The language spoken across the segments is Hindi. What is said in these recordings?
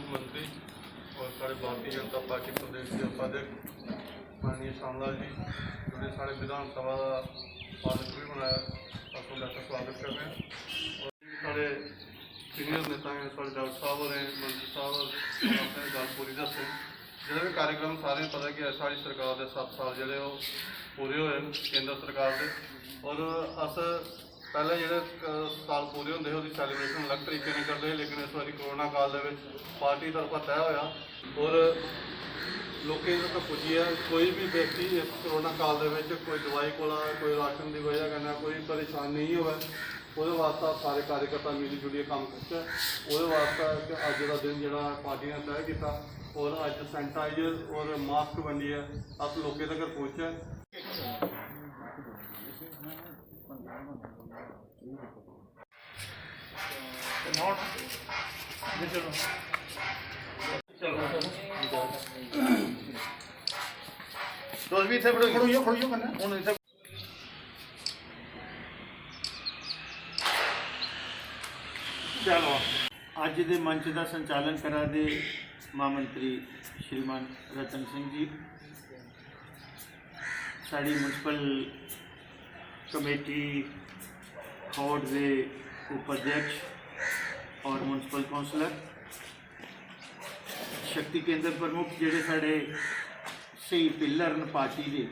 मंत्री और साढ़े भारतीय जनता पार्टी प्रदेश के उपाध्यक्ष माननीय श्यामलाल जी जिन्होंने साढ़े विधानसभा का पार्क भी बनाया, आपको का स्वागत कर रहे हैं। और साढ़े सीनियर नेता हैं, साढ़े डॉक्टर साहब और मंत्री साहब और अपने गल पूरी दस जो भी कार्यक्रम सारे पता कि साड़ी सरकार के 7 साल जोड़े पूरे हुए केंद्र सरकार के। और अस पहले जो साल पूरे होंगे उसकी सैलीब्रेशन अलग तरीके ने करते, लेकिन इस बार कोरोना काल के पार्टी तरफा तय होया और लोगों तक पुजी है। कोई भी व्यक्ति इस कोरोना काल के कोई दवाई को कोई राशन की वजह करना कोई परेशान नहीं हो वो वास्ते सारे कार्यकर्ता मिली जुलिए काम करते वो वास्ते अज का दिन जो पार्टी ने तय किया और अज सैनिटाइजर और मास्क वंडिए अस लोगों तक पहुँचे। चलो अज के मंच का संचालन करा दे महामंत्री श्रीमान रतन सिंह जी, साड़ी म्यूनसिपल कमेटी खौड़ के उपाध्यक्ष और म्यूनसिपल कौंसलर, शक्ति केंद्र प्रमुख जेडे साढ़े सही पिलर न पार्टी के,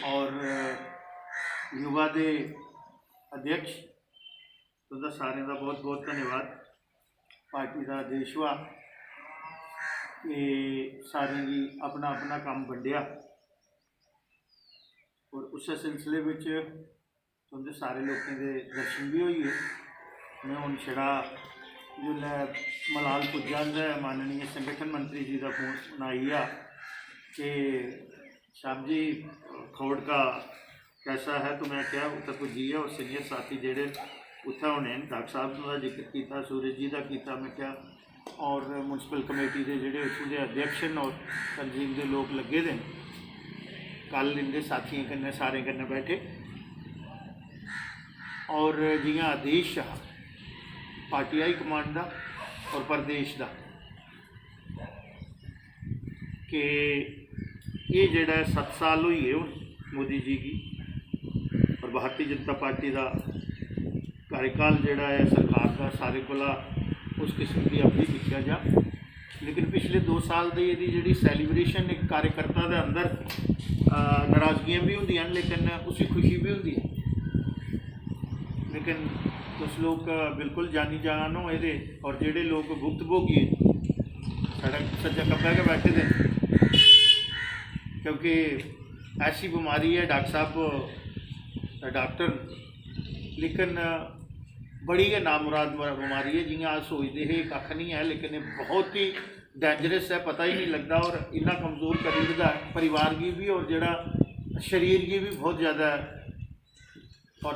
और युवा के अध्यक्ष तो सारे का बहुत बहुत धन्यवाद। पार्टी का देशवा ये सारे की अपना अपना काम वंडिया और उस सिलसिले में तुंदे सारे लोगों के दर्शन भी हुई है। मैं हूँ छड़ा जो मलाल पुजा माननीय संगठन मंत्री जी का फोन आई आ कि शाम जी खौड़ का कैसा है, तो मैं क्या उत्तर पुजी है और सीनियर साथी जेडे उत्थे होने डॉक्टर साहब का जिक्र किया, सूरज जी का किया, मैं क्या और म्यूनसिपल कमेटी के जोड़े उत्थों के अध्यक्ष और तंजीम के लोग लगे दे कल इनके साथियों कन्नै सारे कन्नै बैठे और जियां आदेश आ पार्टी हाई कमांड का और प्रदेश का कि ये जोड़ा 7 साल हुई है हूँ मोदी जी की और भारतीय जनता पार्टी का कार्यकाल जोड़ा है सरकार का सारे कोला उस किस्म की अवधि दिखा जा, लेकिन पिछले 2 साल की ये जी सैलीब्रेशन एक कार्यकर्ता के अंदर नाराज़गियाँ भी होंदियां लेकिन उसी खुशी भी होंदी है। लेकिन कुछ लोग बिल्कुल जानी जान हो ये और जेडे लोग गुप्त भोगी सड़क सज्जा खब्बा के बैठे थे, क्योंकि ऐसी बीमारी है डॉक्टर साहब डॉक्टर, लेकिन बड़ी गै नामुराद बीमारी है जियां अस सोचते है कख नहीं है, लेकिन बहुत ही डेंजरस है, पता ही नहीं लगता और इन्ना कमज़ोर कर दिता है परिवार की भी और जड़ा शरीर की भी बहुत ज़्यादा है। और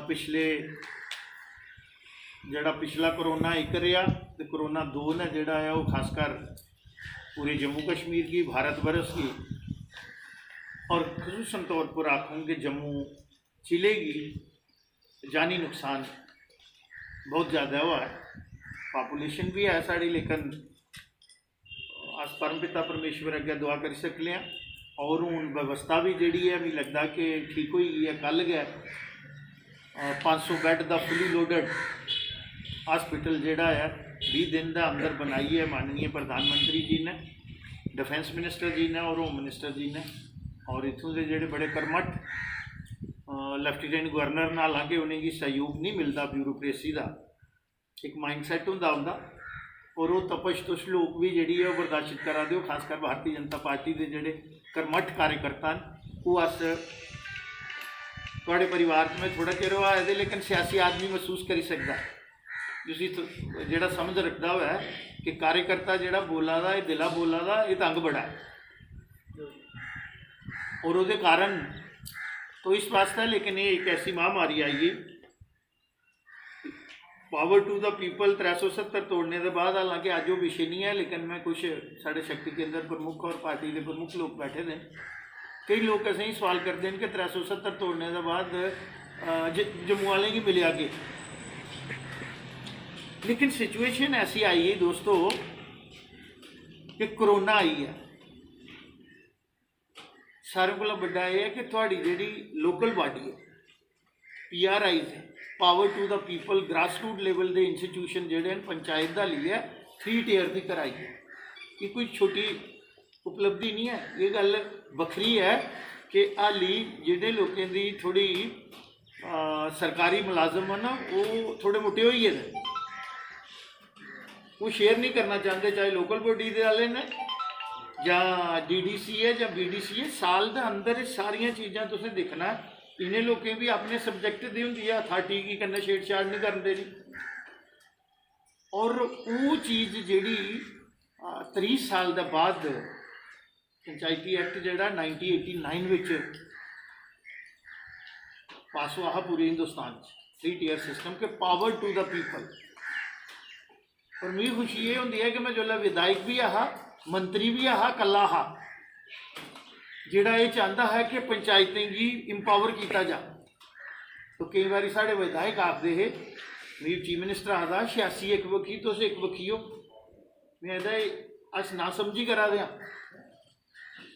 पिछला कोरोना 1 रहा तो कोरोना 2 ने जोड़ा है वो खासकर पूरे जम्मू कश्मीर की भारत वर्ष की और खसूसन तौर पर आखूँगे जम्मू जिले की जानी नुकसान बहुत ज़्यादा हुआ है। पॉपुलेशन भी है साड़ी, लेकिन अस परमपिता परमेश्वर अगे दुआ कर सकते हैं और हूँ व्यवस्था भी जी है भी लगता कि ठीक हो गई है। कल गया 500 बैड का फुली लोडेड हॉस्पिटल जोड़ा है 20 दिन का अंदर बनाई है माननीय प्रधानमंत्री जी ने, डिफेंस मिनिस्टर जी ने और होम मिनिस्टर जी ने, और इतों के जोड़े बड़े कर्मठ लेफ्टिनेंट गवर्नर न, हालांकि उन्हें सहयोग नहीं मिलता, ब्यूरोक्रेसी का एक माइंडसैट होंदा उनका और वो तपश तुश लोग भी जी है बर्दाश्त करा दो, खासकर भारतीय जनता पार्टी के जोड़े कर्मठ कार्यकर्ता वो अस थोड़े परिवार में थोड़ा चिर हुआ है, लेकिन सियासी आदमी महसूस कर सकता जो समझ रखता हुआ है कि कार्यकर्ता जोड़ा बोला दा दिला बोला दा ये तंग बड़ा है और वो कारण तो इस वास्ते, लेकिन ये एक ऐसी महामारी आई है पावर टू द पीपल 370 तोड़ने के बाद, हालांकि अज वो विषय नहीं है, लेकिन मैं कुछ साढ़े शक्ति केंद्र प्रमुख और पार्टी के प्रमुख लोग बैठे थे, कई लोग ऐसे ही सवाल करते हैं कि 370 तोड़ने के बाद जम्मू वाले की मिले आगे लेकिन सिचुएशन ऐसी आई है दोस्तों कि कोरोना आई है। सारे को बड़ा यह है कि थोड़ी जी लोकल बॉडी है PRIs है, power to the people, grass root level के इंस्टीट्यूशन जोड़े पंचायत का लिए 3 टियर की कराई है। ये कोई छोटी उपलब्धि नहीं है, ये गल वखरी है कि हाली जिहड़े लोगों की थोड़ी सरकारी मुलाजम है ना वो थोड़े मोटे हो गए, वो शेयर नहीं करना चाहते, चाहे लोकल बॉडी वाले ने या DDC है या BDC है। साल के अंदर सारिया चीज़ां तुसें देखना इन्हें लोगों भी अपने सब्जैक्ट दी होंगी है, अथॉरिटी की कन्नै छेड़छाड़ नहीं करते जी। और वो चीज़ जी 30 साल के बाद पंचायती एक्ट जोड़ा 1989 पास हुआ पूरे हिंदुस्तान 3 टियर सिस्टम के पावर टू द पीपल। और मेरी खुशी ये होंगी है कि मैं जो विधायक भी आहा, मंत्री भी आहा, कला हा जिहड़ा ये चाहता है कि पंचायतें की इंपावर किया जा। तो कई बार साढ़े विधायक आखते है मेरी चीफ मिनिस्टर आखदा 86 एक वकी तुस एक वकी हो। मैं अस ना समझी करा दें,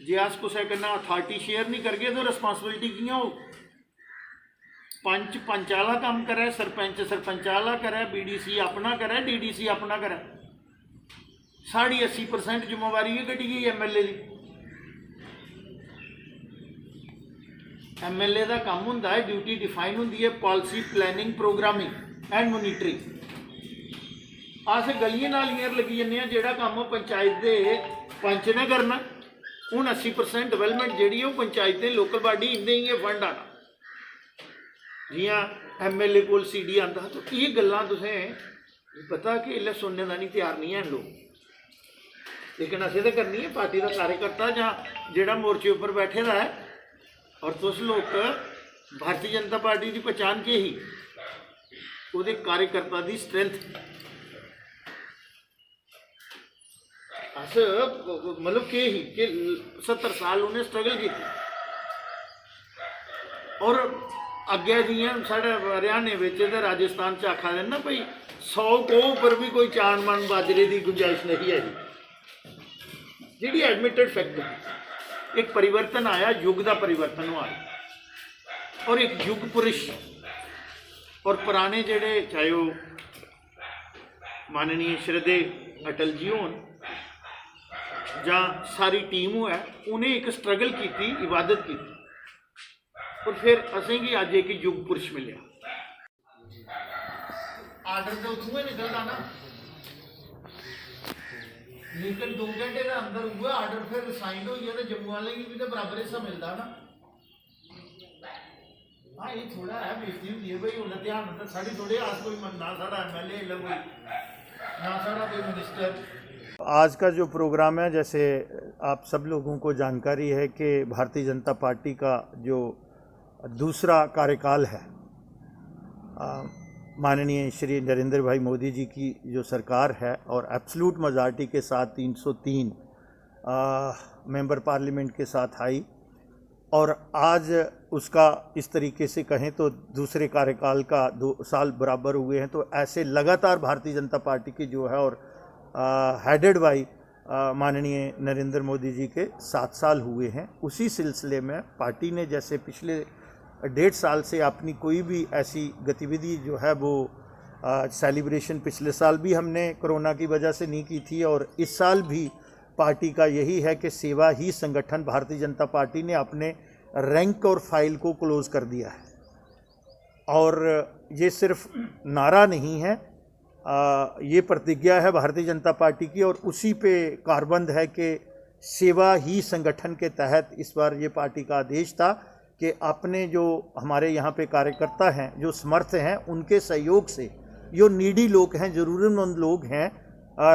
जे अस कुसै कन्नै अथॉरिटी शेयर नहीं करगे तो रिस्पांसिबिलिटी कियां हो। पंच पंच आला काम करे, सरपंच सरपंच आला करे, BDC अपना करे, DDC अपना करे। साड़ी 80% जिम्मेवारी है कटी गई MLA की। MLA का काम होंदा है, ड्यूटी डिफाइन होंदी है policy planning programming and monitoring. अस गलियां नालियां लगी जन्ने आ, जेड़ा काम पंचायत के पंच ने करना। हुण 80% डेवलपमेंट जी पंचायतें लोकल बॉडी इन्ने ही फंड आना, जियां MLA को CD आता। तो ये गल्लां तुसें पता कि इसलै सुनने का नहीं तैयार नहीं है लोग, लेकिन असें तो करनी है। पार्टी का कार्यकर्ता जिहड़ा मोर्चे उपर बैठे दा है, और तुस लोग भारतीय जनता पार्टी की पहचान के ही उहदे कार्यकर्ता की स्ट्रेंथ अस मतलब के ही कि 70 साल उन्हें स्ट्रगल की। और अगे जियां साढ़े हरियाणे में राजस्थान च आखा देना भाई 100 को ऊपर भी कोई चान मन बाजरे की गुंजाइश नहीं है जी एडमिटेड फैक्ट। एक परिवर्तन आया, युग का परिवर्तन हुआ, और एक युग पुरुष और पुराने जेडे चाहे वो माननीय श्रद्धे अटल जी होन या सारी टीम हो है, उन्हें एक स्ट्रगल की, इबादत की, और फिर असें भी अज एक युग पुरुष मिले। आर्डर तो उतों ही निकलता ना, लेकिन 2 घंटे के अंदर हुआ आर्डर फिर साइन हो गया तो जम्मू वाले की भी तो बराबर हिस्सा मिलता ना। हाँ ये थोड़ा है बेइज्जती होती है भाई, उन्हें ध्यान तो साड़ी थोड़े आज कोई ना साड़ा MLA कोई ना साड़ा कोई मिनिस्टर। आज का जो प्रोग्राम है, जैसे आप सब लोगों को जानकारी है कि भारतीय जनता पार्टी का जो दूसरा कार्यकाल है, माननीय श्री नरेंद्र भाई मोदी जी की जो सरकार है और एब्सोल्यूट मेजॉरिटी के साथ 303 मेंबर पार्लियामेंट के साथ आई, और आज उसका इस तरीके से कहें तो दूसरे कार्यकाल का 2 साल बराबर हुए हैं। तो ऐसे लगातार भारतीय जनता पार्टी की जो है और हेडेड बाई माननीय नरेंद्र मोदी जी के 7 साल हुए हैं। उसी सिलसिले में पार्टी ने जैसे पिछले 1.5 साल से अपनी कोई भी ऐसी गतिविधि जो है वो सेलिब्रेशन पिछले साल भी हमने कोरोना की वजह से नहीं की थी, और इस साल भी पार्टी का यही है कि सेवा ही संगठन। भारतीय जनता पार्टी ने अपने रैंक और फाइल को क्लोज़ कर दिया है, और ये सिर्फ नारा नहीं है, ये प्रतिज्ञा है भारतीय जनता पार्टी की, और उसी पे कारबंद है कि सेवा ही संगठन के तहत इस बार ये पार्टी का आदेश था कि अपने जो हमारे यहाँ पे कार्यकर्ता हैं, जो समर्थ हैं, उनके सहयोग से, जो नीडी लोग हैं, ज़रूरतमंद लोग हैं,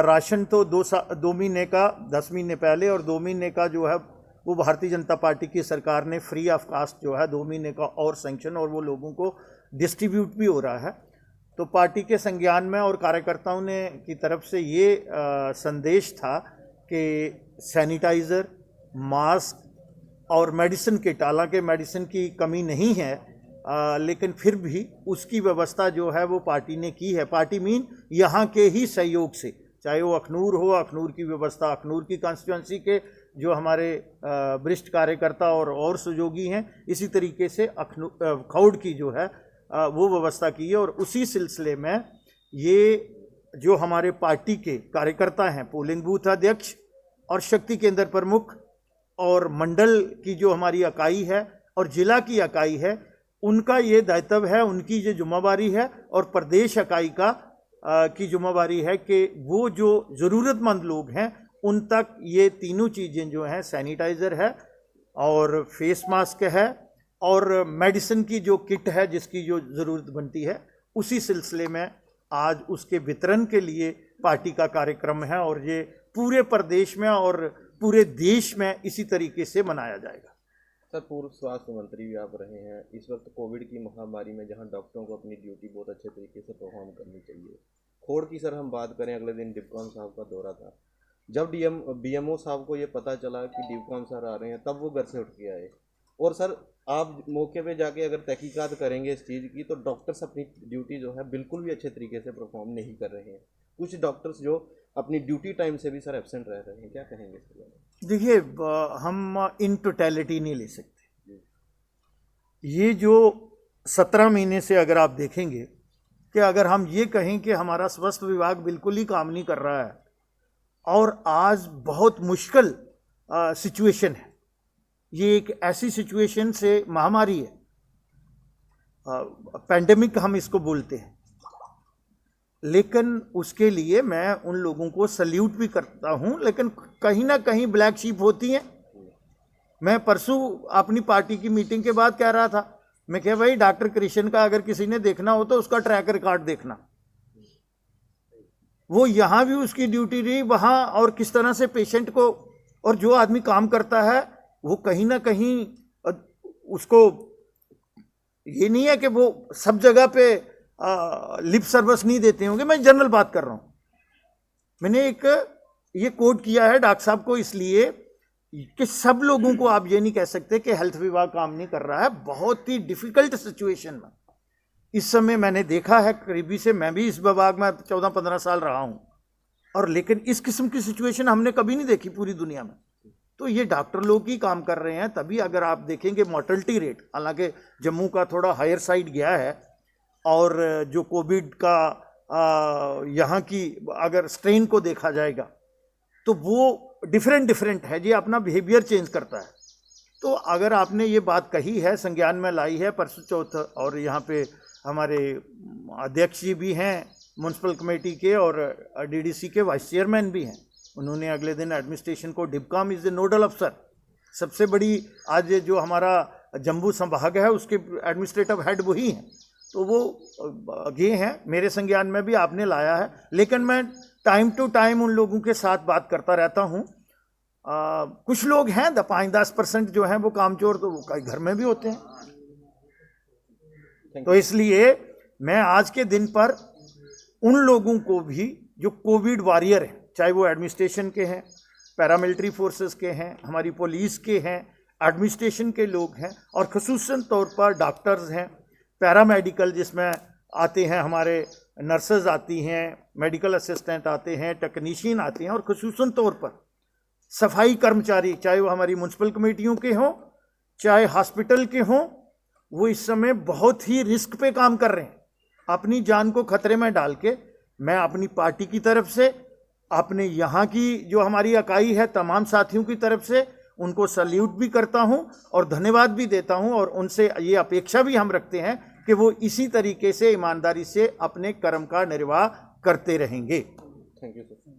राशन तो 2 महीने का 10 महीने पहले और 2 महीने का जो है वो भारतीय जनता पार्टी की सरकार ने फ्री ऑफ कास्ट जो है 2 महीने का और सेंक्शन, और वो लोगों को डिस्ट्रीब्यूट भी हो रहा है। तो पार्टी के संज्ञान में और कार्यकर्ताओं ने की तरफ से ये संदेश था कि सैनिटाइज़र, मास्क और मेडिसिन किट, हालांकि मेडिसिन की कमी नहीं है लेकिन फिर भी उसकी व्यवस्था जो है वो पार्टी ने की है। पार्टी मीन यहाँ के ही सहयोग से, चाहे वो अखनूर हो, अखनूर की व्यवस्था, अखनूर की कॉन्स्टिट्यूंसी के जो हमारे वरिष्ठ कार्यकर्ता और सहयोगी हैं, इसी तरीके से खौड़ की जो है वो व्यवस्था की है। और उसी सिलसिले में ये जो हमारे पार्टी के कार्यकर्ता हैं, पोलिंग बूथ अध्यक्ष और शक्ति केंद्र प्रमुख और मंडल की जो हमारी इकाई है और जिला की इकाई है, उनका ये दायित्व है, उनकी ये जिम्मेवारी है और प्रदेश इकाई की जिम्मेवारी है कि वो जो ज़रूरतमंद लोग हैं उन तक ये तीनों चीज़ें जो हैं, सैनिटाइज़र है और फेस मास्क है और मेडिसिन की जो किट है जिसकी जो ज़रूरत बनती है, उसी सिलसिले में आज उसके वितरण के लिए पार्टी का कार्यक्रम है और ये पूरे प्रदेश में और पूरे देश में इसी तरीके से मनाया जाएगा। सर, पूर्व स्वास्थ्य मंत्री भी आप रहे हैं। इस वक्त कोविड की महामारी में जहां डॉक्टरों को अपनी ड्यूटी बहुत अच्छे तरीके से परफॉर्म करनी चाहिए, खोड़ की सर हम बात करें, अगले दिन डिप्कॉम साहब का दौरा था। जब बीएमओ साहब को ये पता चला कि डिप्कॉम सर आ रहे हैं, तब वो घर से उठ के आए। और सर, आप मौके पे जाके अगर तहकीकात करेंगे इस चीज़ की, तो डॉक्टर्स अपनी ड्यूटी जो है बिल्कुल भी अच्छे तरीके से परफॉर्म नहीं कर रहे हैं। कुछ डॉक्टर्स जो अपनी ड्यूटी टाइम से भी सर एब्सेंट रह रहे हैं, क्या कहेंगे इसके बारे में? देखिए, हम इन टोटलिटी नहीं ले सकते। ये जो 17 महीने से अगर आप देखेंगे कि अगर हम ये कहें कि हमारा स्वास्थ्य विभाग बिल्कुल ही काम नहीं कर रहा है और आज बहुत मुश्किल सिचुएशन है, ये एक ऐसी सिचुएशन से महामारी है, पैंडेमिक हम इसको बोलते हैं, लेकिन उसके लिए मैं उन लोगों को सल्यूट भी करता हूं, लेकिन कहीं ना कहीं ब्लैक शीप होती हैं। मैं परसों अपनी पार्टी की मीटिंग के बाद कह रहा था, मैं कह भाई डॉक्टर कृष्ण का अगर किसी ने देखना हो तो उसका ट्रैक रिकॉर्ड देखना, वो यहां भी उसकी ड्यूटी रही वहां, और किस तरह से पेशेंट को, और जो आदमी काम करता है वो कहीं ना कहीं उसको ये नहीं है कि वो सब जगह पे लिप सर्विस नहीं देते होंगे। मैं जनरल बात कर रहा हूं। मैंने एक ये कोट किया है डॉक्टर साहब को इसलिए कि सब लोगों को आप ये नहीं कह सकते कि हेल्थ विभाग काम नहीं कर रहा है। बहुत ही डिफिकल्ट सिचुएशन में इस समय मैंने देखा है करीबी से, मैं भी इस विभाग में 14-15 साल रहा हूं, और लेकिन इस किस्म की सिचुएशन हमने कभी नहीं देखी पूरी दुनिया में। तो ये डॉक्टर लोग ही काम कर रहे हैं, तभी अगर आप देखेंगे मॉर्टलिटी रेट, हालांकि जम्मू का थोड़ा हायर साइड गया है, और जो कोविड का यहाँ की अगर स्ट्रेन को देखा जाएगा तो वो डिफरेंट है जी, अपना बिहेवियर चेंज करता है। तो अगर आपने ये बात कही है, संज्ञान में लाई है परसों चौथ, और यहाँ पे हमारे अध्यक्ष जी भी हैं म्यूनसिपल कमेटी के और डीडीसी के वाइस चेयरमैन भी हैं, उन्होंने अगले दिन एडमिनिस्ट्रेशन को, डिप्कॉम इज़ द नोडल अफसर, सबसे बड़ी आज जो हमारा जम्मू संभाग है उसके एडमिनिस्ट्रेटिव हेड वही हैं, तो वो ये हैं, मेरे संज्ञान में भी आपने लाया है। लेकिन मैं टाइम टू टाइम उन लोगों के साथ बात करता रहता हूँ। कुछ लोग हैं 5-10% जो हैं वो कामचोर, तो वो कई घर में भी होते हैं। तो इसलिए मैं आज के दिन पर उन लोगों को भी जो कोविड वॉरियर हैं, चाहे वो एडमिनिस्ट्रेशन के हैं, पैरामिलिट्री फोर्सेस के हैं, हमारी पुलिस के हैं, एडमिनिस्ट्रेशन के लोग हैं, और ख़ुसूसन तौर पर डॉक्टर्स हैं, पैरामेडिकल जिसमें आते हैं, हमारे नर्सेज आती हैं, मेडिकल असिस्टेंट आते हैं, टेक्नीशियन आते हैं, और ख़ुसूसन तौर पर सफाई कर्मचारी, चाहे वो हमारी म्यूनसिपल कमेटियों के हों, चाहे हॉस्पिटल के हों, वो इस समय बहुत ही रिस्क पे काम कर रहे हैं, अपनी जान को खतरे में डाल के। मैं अपनी पार्टी की तरफ से, अपने यहाँ की जो हमारी इकाई है, तमाम साथियों की तरफ से उनको सल्यूट भी करता हूँ और धन्यवाद भी देता हूँ, और उनसे ये अपेक्षा भी हम रखते हैं कि वो इसी तरीके से ईमानदारी से अपने कर्म का निर्वाह करते रहेंगे। Thank you sir.